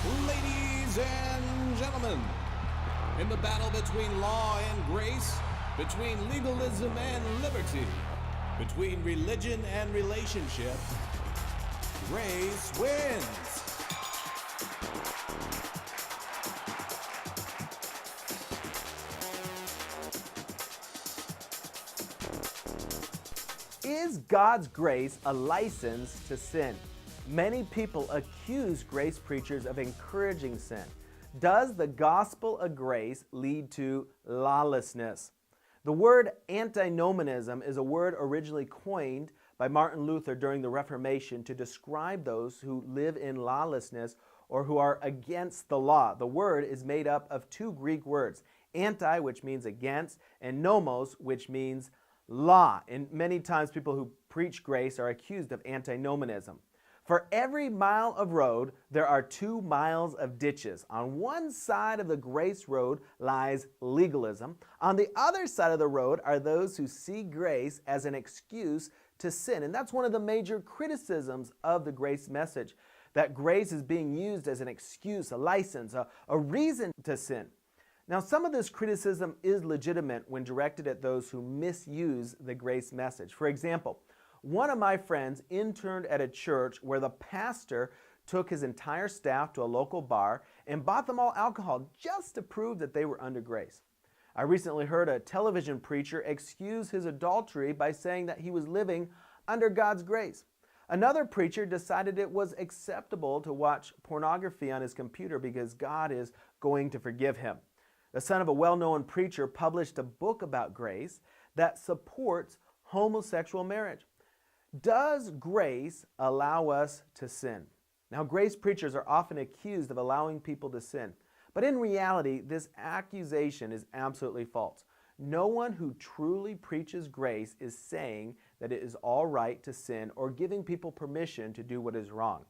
Ladies and gentlemen, in the battle between law and grace, between legalism and liberty, between religion and relationship, grace wins. Is God's grace a license to sin? Many people accuse grace preachers of encouraging sin. Does the gospel of grace lead to lawlessness? The word antinomianism is a word originally coined by Martin Luther during the Reformation to describe those who live in lawlessness or who are against the law. The word is made up of two Greek words, anti, which means against, and nomos, which means law. And many times people who preach grace are accused of antinomianism. For every mile of road, there are 2 miles of ditches. On one side of the grace road lies legalism. On the other side of the road are those who see grace as an excuse to sin. And that's one of the major criticisms of the grace message, that grace is being used as an excuse, a license, a reason to sin. Now, some of this criticism is legitimate when directed at those who misuse the grace message. For example, one of my friends interned at a church where the pastor took his entire staff to a local bar and bought them all alcohol just to prove that they were under grace. I recently heard a television preacher excuse his adultery by saying that he was living under God's grace. Another preacher decided it was acceptable to watch pornography on his computer because God is going to forgive him. The son of a well-known preacher published a book about grace that supports homosexual marriage. Does grace allow us to sin? Now, grace preachers are often accused of allowing people to sin, but in reality, this accusation is absolutely false. No one who truly preaches grace is saying that it is all right to sin or giving people permission to do what is wrong.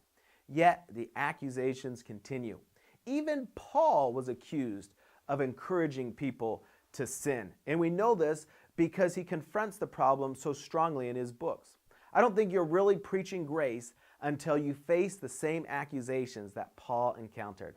Yet, the accusations continue. Even Paul was accused of encouraging people to sin, and we know this because he confronts the problem so strongly in his books. I don't think you're really preaching grace until you face the same accusations that Paul encountered.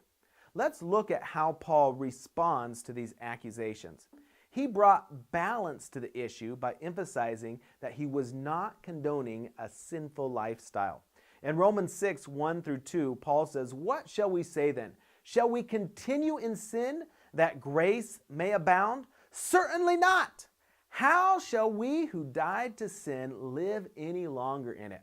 Let's look at how Paul responds to these accusations. He brought balance to the issue by emphasizing that he was not condoning a sinful lifestyle. In Romans 6, 1 through 2, Paul says, "What shall we say then? Shall we continue in sin that grace may abound? Certainly not! How shall we who died to sin live any longer in it?"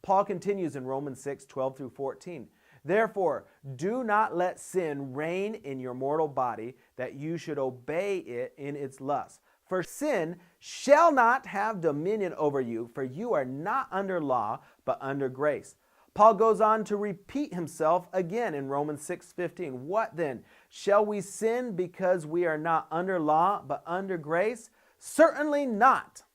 Paul continues in Romans 6, 12 through 14. "Therefore, do not let sin reign in your mortal body, that you should obey it in its lusts. For sin shall not have dominion over you, for you are not under law, but under grace." Paul goes on to repeat himself again in Romans 6:15. "What then? Shall we sin because we are not under law, but under grace? Certainly not."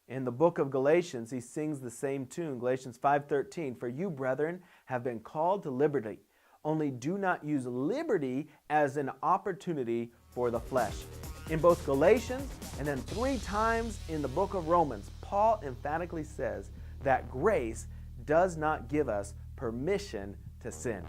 In the book of Galatians, he sings the same tune, Galatians 5:13. "For you, brethren, have been called to liberty. Only do not use liberty as an opportunity for the flesh." In both Galatians and then 3 times in the book of Romans, Paul emphatically says that grace does not give us permission to sin.